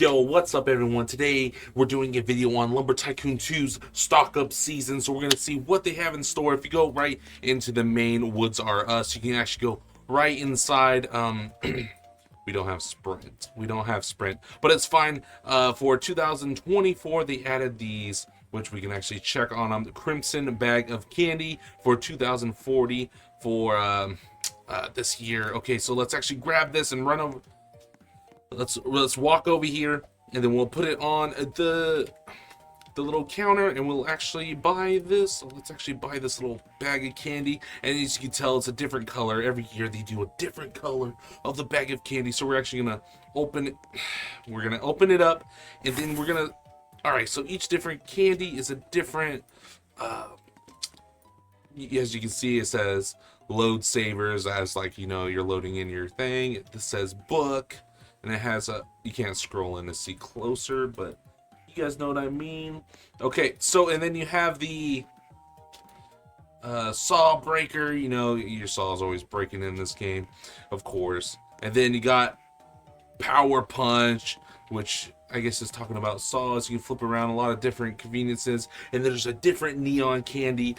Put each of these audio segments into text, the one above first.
Yo, what's up everyone? Today we're doing a video on Lumber Tycoon 2's stock up season, so we're gonna see what they have in store. If you go right into the main Woods Are Us, you can actually go right inside. We don't have sprint, but it's fine. For 2024 they added these, which we can actually check on them. The Crimson Bag of Candy for 2040 for this year. Okay, so let's actually grab this and run over. Let's walk over here, and then we'll put it on the little counter, and we'll actually buy this. So let's actually buy this little bag of candy, and as you can tell, it's a different color. Every year they do a different color of the bag of candy. So we're actually gonna open it. We're gonna open it up, and then we're gonna. All right. So each different candy is a different. As you can see, it says load savers, as like, you know, you're loading in your thing. This says book. And it has a, you can't scroll in to see closer, but you guys know what I mean. Okay, so, and then you have the saw breaker. You know, your saw is always breaking in this game, of course. And then you got power punch, which I guess is talking about saws. You can flip around, a lot of different conveniences. And there's a different neon candy,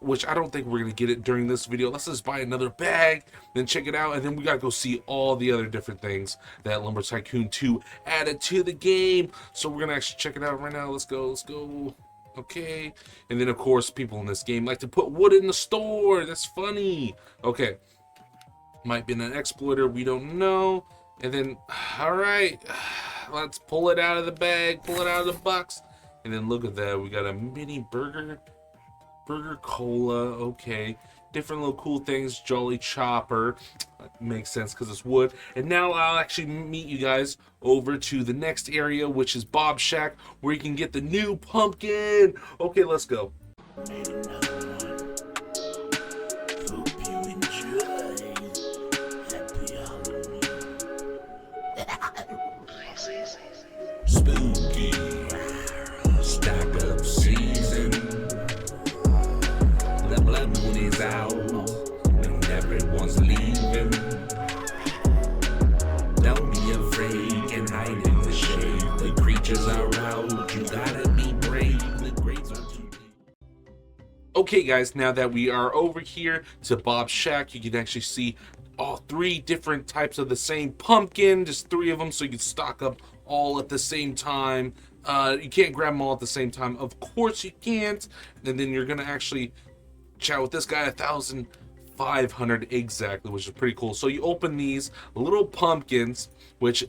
which I don't think we're gonna get it during this video. Let's just buy another bag, then check it out, and then we gotta go see all the other different things that Lumber Tycoon 2 added to the game. So we're gonna actually check it out right now. Let's go. Okay, and then of course people in this game like to put wood in the store. That's funny. Okay, might be an exploiter, we don't know. And then, all right, let's pull it out of the bag, pull it out of the box. And then look at that, we got a mini burger cola. Okay, different little cool things. Jolly Chopper, makes sense because it's wood. And now I'll actually meet you guys over to the next area, which is Bob's Shack, where you can get the new pumpkin. Okay, let's go. Spooky stock up season. The blood moon is out and everyone's leaving. Don't be afraid and hide in the shade. The creatures are out, you gotta be brave. The grades are too big. Okay guys, now that we are over here to Bob's Shack, you can actually see all three different types of the same pumpkin, just three of them, so you can stock up all at the same time. You can't grab them all at the same time, of course you can't. And then you're gonna actually chat with this guy 1,500 exactly, which is pretty cool. So you open these little pumpkins, which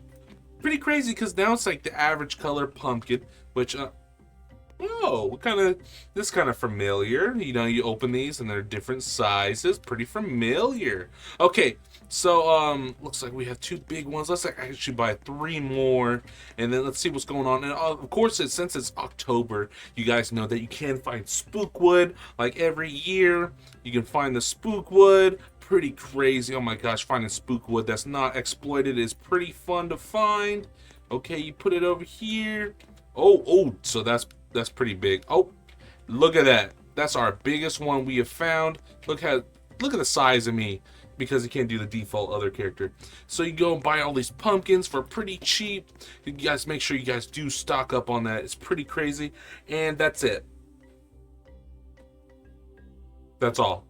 pretty crazy because now it's like the average color pumpkin, which oh, this kind of familiar. You know, you open these and they're different sizes. Pretty familiar. Okay, so looks like we have two big ones. Let's actually buy three more, and then let's see what's going on. And of course, since it's October, you guys know that you can find spookwood. Like every year, you can find the spookwood. Pretty crazy. Oh my gosh, finding spookwood that's not exploited is pretty fun to find. Okay, you put it over here. Oh, so that's pretty big. Oh, look at that. That's our biggest one we have found. Look at the size of me, because you can't do the default other character. So you go and buy all these pumpkins for pretty cheap. You guys make sure you guys do stock up on that. It's pretty crazy. And that's it. That's all.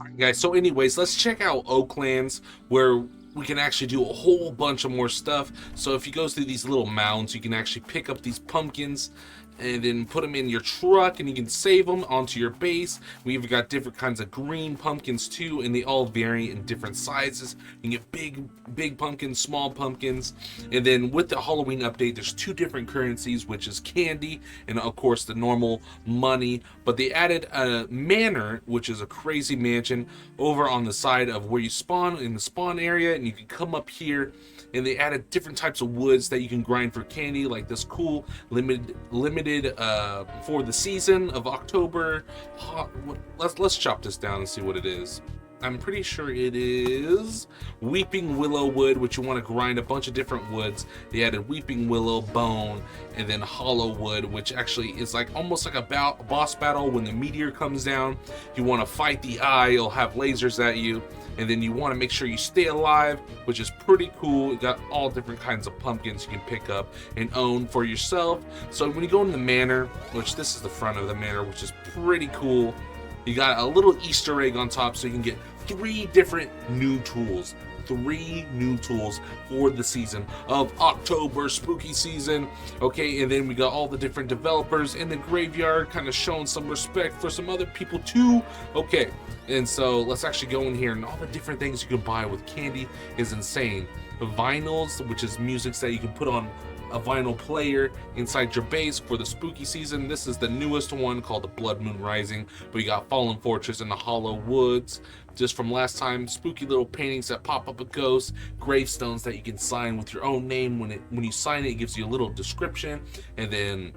Alright guys, so anyways, let's check out Oaklands, where we can actually do a whole bunch of more stuff. So if you go through these little mounds, you can actually pick up these pumpkins and then put them in your truck, and you can save them onto your base. We've got different kinds of green pumpkins too, and they all vary in different sizes. You can get big pumpkins, small pumpkins. And then with the Halloween update, there's two different currencies, which is candy and of course the normal money. But they added a Manor, which is a crazy mansion over on the side of where you spawn, in the spawn area, and you can come up here. And they added different types of woods that you can grind for candy, like this cool limited for the season of October. Let's chop this down and see what it is. I'm pretty sure it is Weeping Willow wood, which you want to grind a bunch of different woods. They added Weeping Willow, bone, and then hollow wood, which actually is like almost like a boss battle when the meteor comes down. You want to fight the eye, it'll have lasers at you, and then you want to make sure you stay alive, which is pretty cool. You got all different kinds of pumpkins you can pick up and own for yourself. So when you go in the manor, which this is the front of the manor, which is pretty cool, you got a little Easter egg on top so you can get 3 different new tools. 3 new tools for the season of October, spooky season. Okay, and then we got all the different developers in the graveyard kind of showing some respect for some other people too. Okay, and so let's actually go in here, and all the different things you can buy with candy is insane. Vinyls, which is music that you can put on a vinyl player inside your base for the spooky season. This is the newest one called the Blood Moon Rising, but you got Fallen Fortress and the Hollow Woods just from last time. Spooky little paintings that pop up a ghost, gravestones that you can sign with your own name. When you sign it, it gives you a little description, and then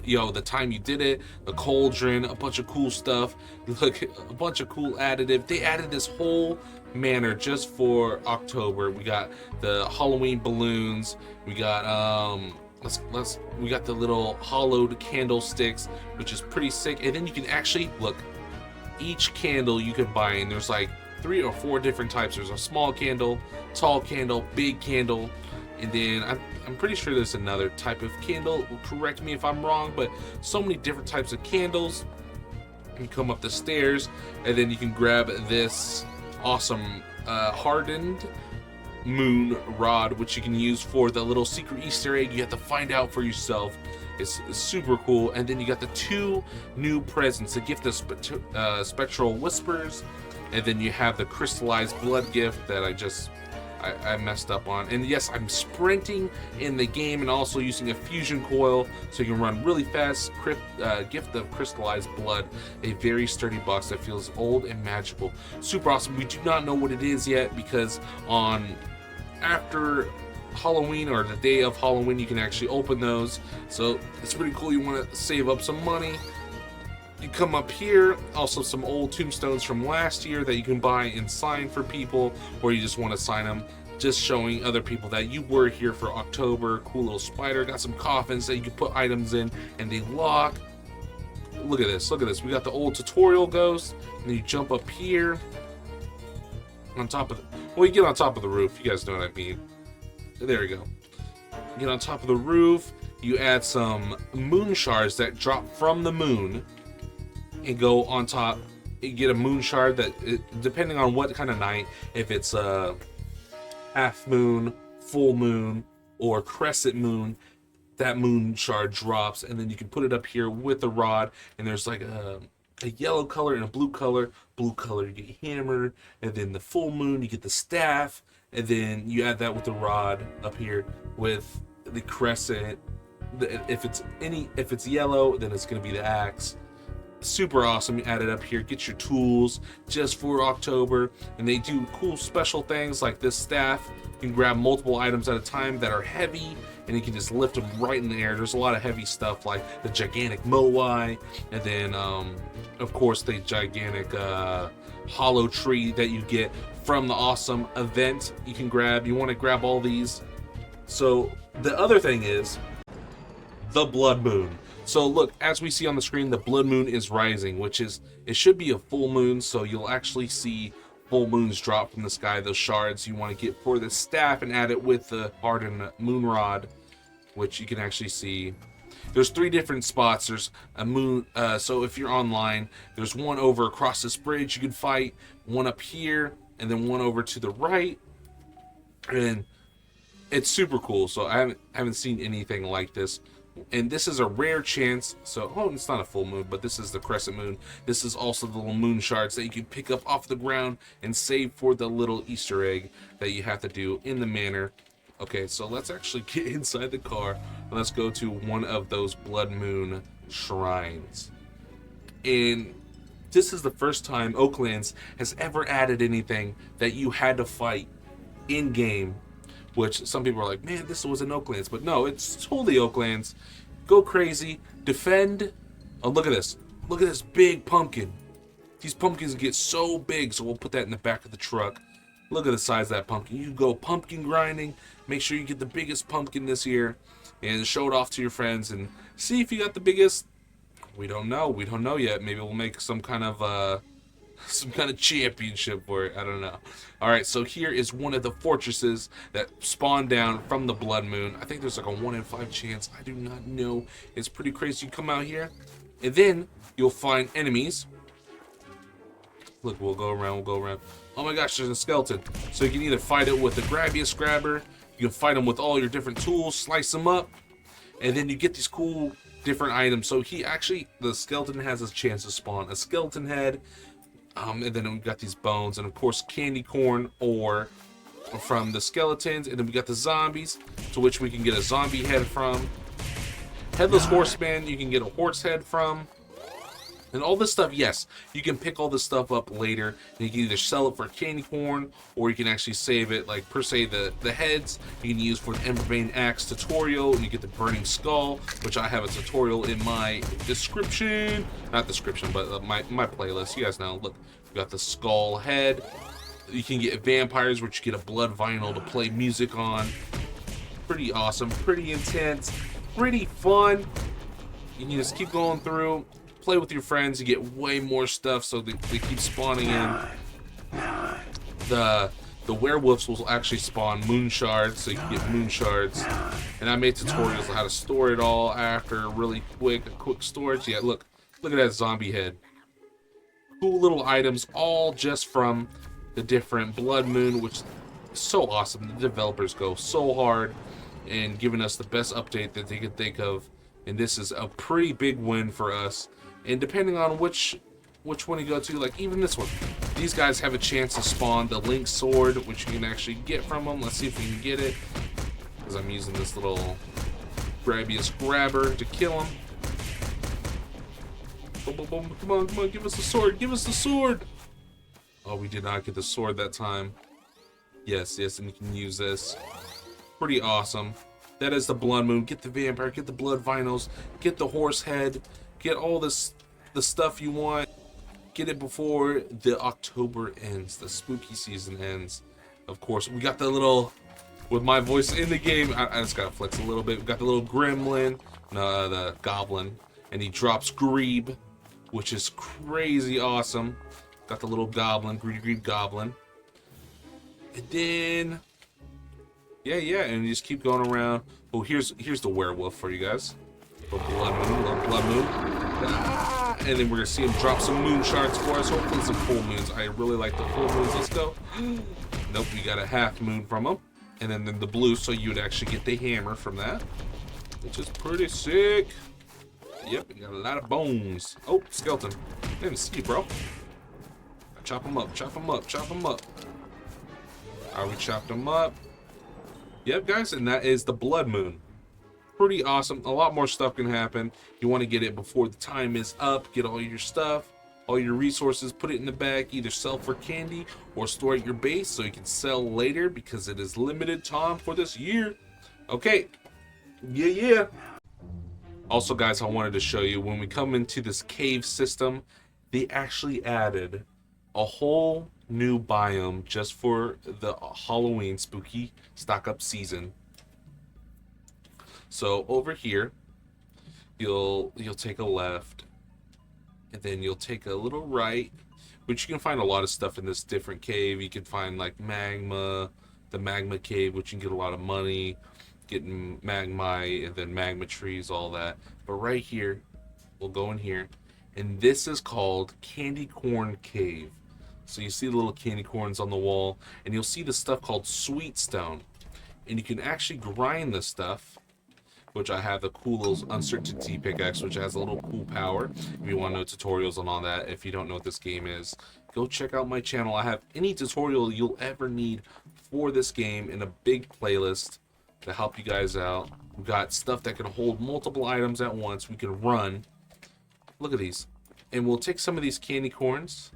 the time you did it, the cauldron, a bunch of cool stuff. Look, a bunch of cool additive. They added this whole manor just for October. We got the Halloween balloons. We got we got the little hollowed candlesticks, which is pretty sick. And then you can actually look, each candle you can buy, and there's like 3 or 4 different types. There's a small candle, tall candle, big candle, and then I'm pretty sure there's another type of candle. Correct me if I'm wrong, but so many different types of candles. You come up the stairs, and then you can grab this awesome hardened moon rod, which you can use for the little secret Easter egg you have to find out for yourself. It's super cool. And then you got the 2 new presents, the gift of spectral whispers, and then you have the crystallized blood gift that I messed up on. And yes, I'm sprinting in the game and also using a fusion coil so you can run really fast. Gift of crystallized blood, a very sturdy box that feels old and magical. Super awesome. We do not know what it is yet, because after Halloween or the day of Halloween you can actually open those, so it's pretty cool. You want to save up some money. You come up here, also some old tombstones from last year that you can buy and sign for people, or you just want to sign them, just showing other people that you were here for October. Cool little spider. Got some coffins that you can put items in and they lock. Look at this, look at this. We got the old tutorial ghost, and then you jump up here on top of you get on top of the roof. You guys know what I mean. There you go. You get on top of the roof, you add some moon shards that drop from the moon and go on top. You get a moon shard that, depending on what kind of night, if it's a half moon, full moon, or crescent moon, that moon shard drops, and then you can put it up here with the rod, and there's like a yellow color and a blue color. Blue color you get hammered, and then the full moon you get the staff, and then you add that with the rod up here with the crescent. If it's yellow, then it's going to be the axe. Super awesome. You add it up here, get your tools just for October, and they do cool special things like this staff. You can grab multiple items at a time that are heavy, and you can just lift them right in the air. There's a lot of heavy stuff like the gigantic moai, and then of course the gigantic hollow tree that you get from the awesome event. You can grab, you want to grab all these. So the other thing is the blood moon. So look, as we see on the screen, the blood moon is rising, which is, it should be a full moon, so you'll actually see full moons drop from the sky. Those shards you want to get for the staff and add it with the hardened moon rod, which you can actually see. There's 3 different spots. There's a moon, so if you're online, there's one over across this bridge you can fight, one up here, and then one over to the right, and it's super cool. So I haven't seen anything like this. And this is a rare chance, so it's not a full moon, but this is the crescent moon. This is also the little moon shards that you can pick up off the ground and save for the little Easter egg that you have to do in the manor. Okay, so let's actually get inside the car and let's go to one of those blood moon shrines. And this is the first time Oaklands has ever added anything that you had to fight in game, which some people are like, man, this was in Oaklands. But no, it's totally Oaklands. Go crazy. Defend. Oh, look at this. Look at this big pumpkin. These pumpkins get so big, so we'll put that in the back of the truck. Look at the size of that pumpkin. You go pumpkin grinding, make sure you get the biggest pumpkin this year, and show it off to your friends, and see if you got the biggest. We don't know. We don't know yet. Maybe we'll make some kind of championship for it. I don't know. All right, so here is one of the fortresses that spawn down from the blood moon. I think there's like a 1 in 5 chance. I do not know. It's pretty crazy. You come out here, and then you'll find enemies. Look, we'll go around. Oh my gosh, there's a skeleton. So you can either fight it with the grabbiest grabber. You can fight them with all your different tools, slice them up, and then you get these cool different items. So the skeleton has a chance to spawn a skeleton head, and then we've got these bones, and of course candy corn ore from the skeletons, and then we got the zombies, to which we can get a zombie head from. Headless horseman, you can get a horse head from. And all this stuff, yes, you can pick all this stuff up later, and you can either sell it for candy corn, or you can actually save it, like per se the heads you can use for the Emberbane Axe tutorial, and you get the Burning Skull, which I have a tutorial in my description, not description, but my playlist. You guys know, look, we got the skull head. You can get vampires, which you get a blood vinyl to play music on. Pretty awesome, pretty intense, pretty fun. You can just keep going through. Play with your friends, you get way more stuff, so they keep spawning in. The werewolves will actually spawn moon shards, so you can get moon shards. And I made tutorials on how to store it all after really quick storage. Yeah, look at that zombie head. Cool little items, all just from the different blood moon, which is so awesome. The developers go so hard in giving us the best update that they could think of, and this is a pretty big win for us. And depending on which one you go to, like even this one, these guys have a chance to spawn the Link sword, which you can actually get from them. Let's see if we can get it, because I'm using this little grabbiest grabber to kill him. Boom, boom, boom. Come on, give us the sword, give us the sword. Oh, we did not get the sword that time. Yes, and you can use this. Pretty awesome. That is the blood moon. Get the vampire, get the blood vinyls, get the horse head, get all the stuff you want. Get it before the October ends, the spooky season ends. Of course, we got the little, with my voice in the game, I just gotta flex a little bit. We got the little gremlin, the goblin, and he drops Grebe, which is crazy awesome. Got the little goblin, greedy goblin. And then, yeah, and you just keep going around. Oh, here's the werewolf for you guys. Blood moon. And then we're gonna see him drop some moon shards for us. Hopefully some full moons. I really like the full moons. Let's go. Nope, we got a half moon from him. And then the blue, so you would actually get the hammer from that, which is pretty sick. Yep, we got a lot of bones. Oh, skeleton. I didn't see you, bro. Chop him up. We chopped him up. Yep, guys, and that is the blood moon. Pretty awesome. A lot more stuff can happen. You want to get it before the time is up. Get all your stuff, all your resources, put it in the bag, either sell for candy or store at your base so you can sell later, because it is limited time for this year. Okay. Yeah. Also, guys, I wanted to show you, when we come into this cave system, they actually added a whole new biome just for the Halloween spooky stock-up season. So over here, you'll take a left, and then you'll take a little right, which you can find a lot of stuff in this different cave. You can find like magma, the magma cave, which you can get a lot of money, getting magmite, and then magma trees, all that. But right here, we'll go in here, and this is called Candy Corn Cave. So you see the little candy corns on the wall, and you'll see the stuff called sweet stone, and you can actually grind this stuff, which I have the cool little uncertainty pickaxe, which has a little cool power. If you want to know tutorials on all that, if you don't know what this game is, go check out my channel. I have any tutorial you'll ever need for this game in a big playlist to help you guys out. We've got stuff that can hold multiple items at once. We can run. Look at these. And we'll take some of these candy corns.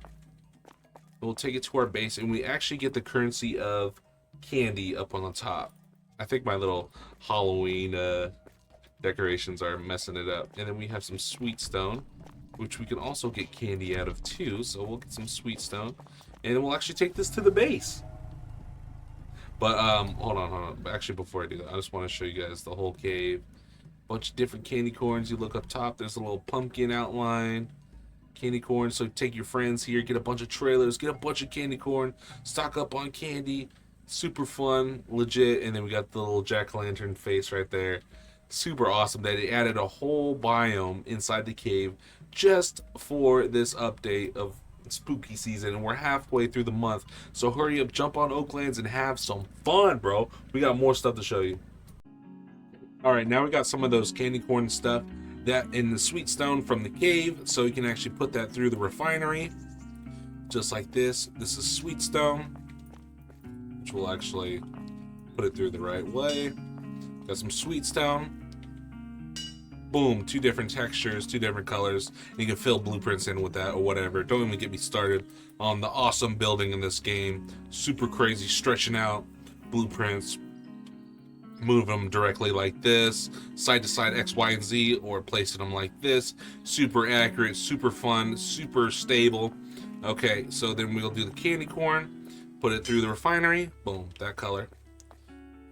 We'll take it to our base, and we actually get the currency of candy up on the top. I think my little Halloween decorations are messing it up. And then we have some sweet stone. which we can also get candy out of too. So we'll get some sweet stone, and then we'll actually take this to the base. But hold on. Actually, before I do that, I just want to show you guys the whole cave. Bunch of different candy corns. You look up top, there's a little pumpkin outline. Candy corn. So take your friends here, get a bunch of trailers, get a bunch of candy corn, stock up on candy. Super fun, legit. And then we got the little jack-o'-lantern face right there. Super awesome that it added a whole biome inside the cave just for this update of spooky season, and we're halfway through the month, so hurry up, jump on Oaklands and have some fun, bro. We got more stuff to show you. All right, now we got some of those candy corn stuff that in the sweet stone from the cave, so you can actually put that through the refinery just like this. This is sweet stone, which will actually put it through the right way. Got some sweet stone. Boom, 2 different textures, 2 different colors. You can fill blueprints in with that or whatever. Don't even get me started on the awesome building in this game. Super crazy, stretching out blueprints. Move them directly like this, side to side X, Y, and Z, or placing them like this. Super accurate, super fun, super stable. Okay, so then we'll do the candy corn, put it through the refinery. Boom, that color.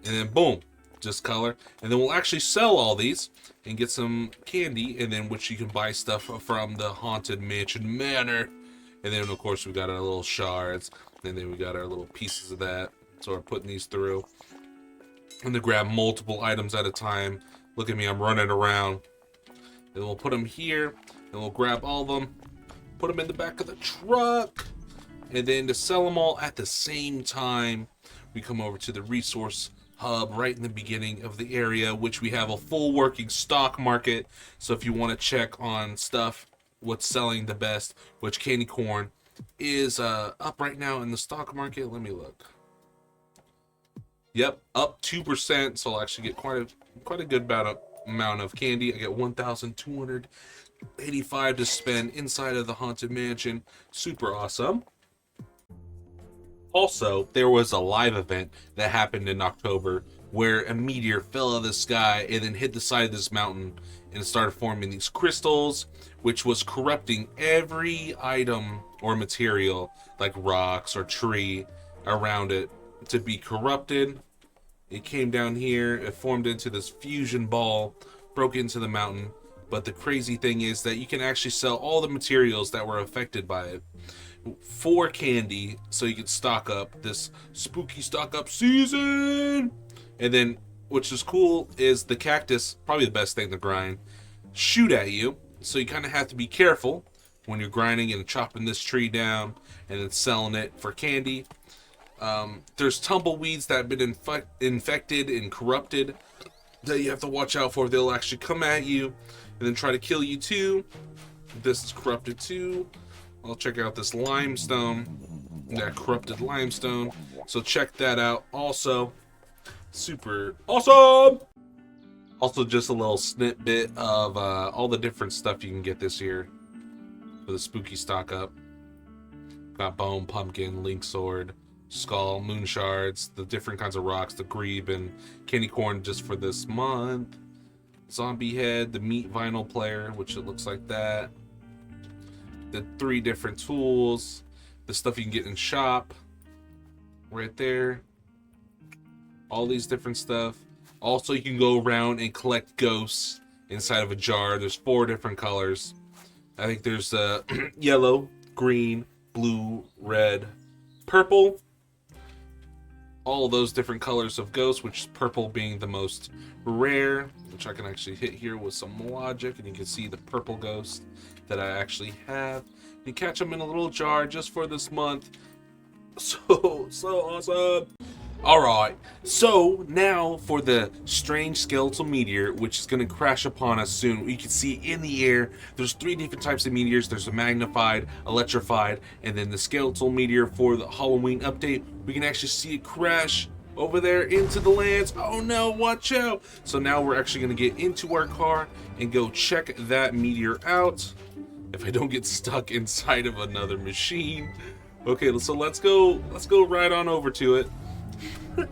And then boom, just color. And then we'll actually sell all these and get some candy, and then which you can buy stuff from the haunted mansion Manor. And then of course we got our little shards, and then we got our little pieces of that. So we're putting these through, and to grab multiple items at a time. Look at me, I'm running around. And we'll put them here, and we'll grab all of them, put them in the back of the truck, and then to sell them all at the same time, we come over to the resource hub right in the beginning of the area, which we have a full working stock market. So if you want to check on stuff, what's selling the best, which candy corn is up right now in the stock market. Let me look. Yep, up 2%. So I'll actually get quite a good amount of candy. I get 1,285 to spend inside of the haunted mansion. Super awesome. Also, there was a live event that happened in October where a meteor fell out of the sky and then hit the side of this mountain, and it started forming these crystals, which was corrupting every item or material like rocks or tree around it to be corrupted. It came down here, it formed into this fusion ball, broke into the mountain. But the crazy thing is that you can actually sell all the materials that were affected by it for candy, so you can stock up this spooky stock up season. And then which is cool is the cactus, probably the best thing to grind, shoot at you, so you kind of have to be careful when you're grinding and chopping this tree down and then selling it for candy. There's tumbleweeds that have been infected and corrupted that you have to watch out for. They'll actually come at you and then try to kill you too. This is corrupted too. I'll check out this limestone, that corrupted limestone. So check that out. Also, super awesome. Also, just a little snippet of all the different stuff you can get this year for the spooky stock up. Got bone, pumpkin, link sword, skull, moon shards, the different kinds of rocks, the grebe, and candy corn just for this month. Zombie head, the meat vinyl player, which it looks like that. The 3 different tools, the stuff you can get in shop, right there. All these different stuff. Also, you can go around and collect ghosts inside of a jar. There's 4 different colors. I think there's yellow, green, blue, red, purple. All of those different colors of ghosts, which purple being the most rare, which I can actually hit here with some logic, and you can see the purple ghost that I actually have. You catch them in a little jar just for this month. So awesome. Alright, so now for the strange skeletal meteor, which is going to crash upon us soon. You can see in the air, there's 3 different types of meteors. There's a magnified, electrified, and then the skeletal meteor for the Halloween update. We can actually see it crash over there into the lands. Oh no, watch out. So now we're actually going to get into our car and go check that meteor out. If I don't get stuck inside of another machine. Okay, so let's go right on over to it. In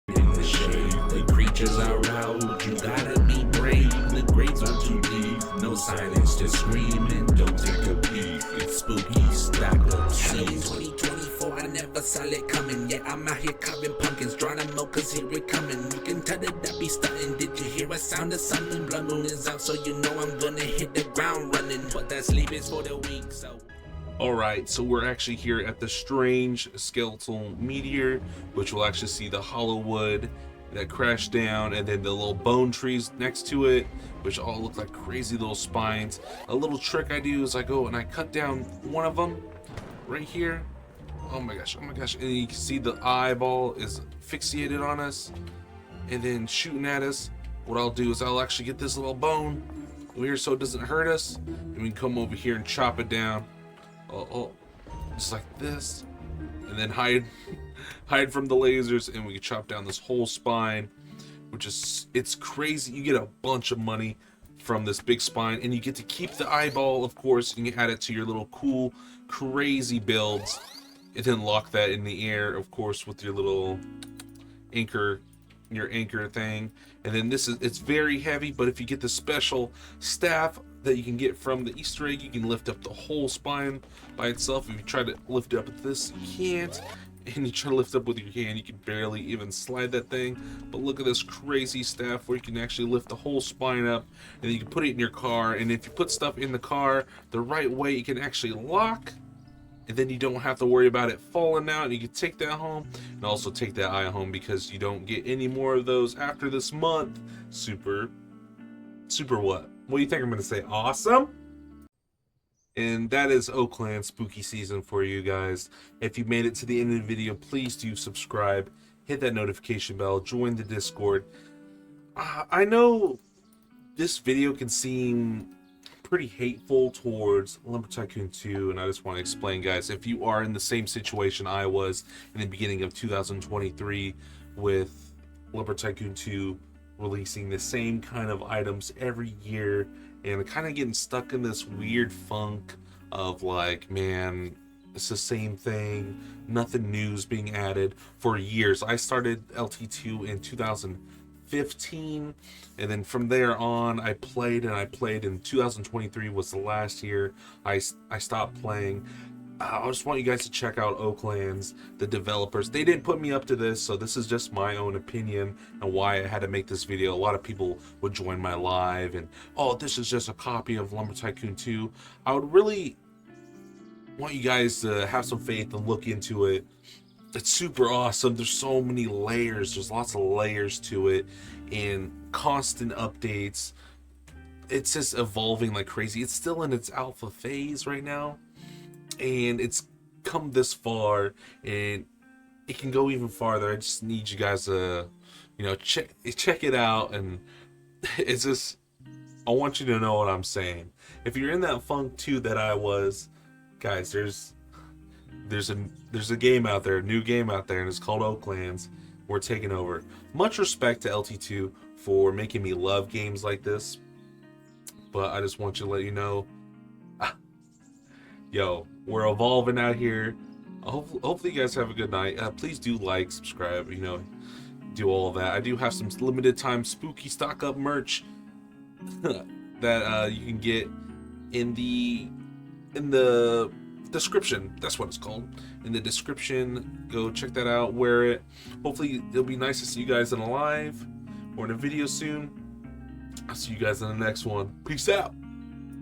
the shade, the creatures are out. You gotta be brave. The grades are too deep. No silence, just screaming. Don't take a peek, it's spooky, stack up season. 2024, I never saw it coming. Yeah, I'm out here carving pumpkins, drawing them out cause here it coming. You can tell that I be stunting. Did you hear a sound of something? Blood moon is out, so you know I'm gonna hit the ground running. But that sleep is for the weak, so. Alright, so we're actually here at the strange skeletal meteor, which will actually see the hollow wood that crashed down, and then the little bone trees next to it, which all look like crazy little spines. A little trick I do is I go and I cut down one of them right here. Oh my gosh, and you can see the eyeball is fixated on us and then shooting at us. What I'll do is I'll actually get this little bone over here so it doesn't hurt us, and we can come over here and chop it down. Oh, just like this, and then hide from the lasers, and we can chop down this whole spine, which is, it's crazy. You get a bunch of money from this big spine, and you get to keep the eyeball, of course, and you add it to your little cool, crazy builds, and then lock that in the air, of course, with your little anchor, your anchor thing. And then this is, it's very heavy, but if you get the special staff that you can get from the Easter egg, you can lift up the whole spine by itself. If you try to lift it up with this, you can't. And you try to lift up with your hand, you can barely even slide that thing. But look at this crazy staff where you can actually lift the whole spine up, and then you can put it in your car. And if you put stuff in the car the right way, you can actually lock, and then you don't have to worry about it falling out. And you can take that home, and also take that eye home, because you don't get any more of those after this month. Super what? What do you think I'm going to say? Awesome? And that is Oakland spooky season for you guys. If you made it to the end of the video, please do subscribe, hit that notification bell, join the Discord. I know this video can seem pretty hateful towards Lumber Tycoon 2, and I just want to explain, guys, if you are in the same situation I was in the beginning of 2023 with Lumber Tycoon 2 releasing the same kind of items every year, and kind of getting stuck in this weird funk of like, man, it's the same thing, nothing new is being added for years. I started LT2 in 2015, and then from there on I played, and 2023 was the last year I stopped playing. I just want you guys to check out Oakland's, the developers. They didn't put me up to this, so this is just my own opinion and why I had to make this video. A lot of people would join my live and, oh, this is just a copy of Lumber Tycoon 2. I would really want you guys to have some faith and look into it. It's super awesome. There's so many layers. There's lots of layers to it, and constant updates. It's just evolving like crazy. It's still in its alpha phase right now, and it's come this far, and it can go even farther. I just need you guys to, check it out. And it's just, I want you to know what I'm saying. If you're in that funk too that I was, guys, there's a game out there, a new game out there, and it's called Oaklands. We're taking over. Much respect to LT2 for making me love games like this, but I just want you to let you know, yo, we're evolving out here. Hopefully you guys have a good night. Please do like, subscribe, do all of that. I do have some limited time spooky stock up merch that you can get in the description. That's what it's called, in the description. Go check that out, wear it. Hopefully it'll be nice to see you guys in a live or in a video soon. I'll see you guys in the next one. Peace out.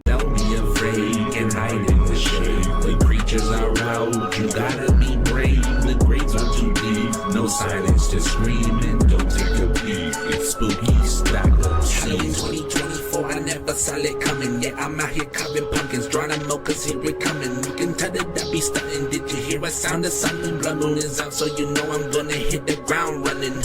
Don't be afraid and hide in the shade. The creatures are out, you gotta be brave. The graves are too deep, no silence, just screaming. Don't take a peek, it's spooky, stack up season. 2024, I never saw it coming. Yeah, I'm out here carving pumpkins, drawing them out cause here it coming. You can tell that I be stunting. Did you hear a sound of something? Blood moon is out, so you know I'm gonna hit the ground running.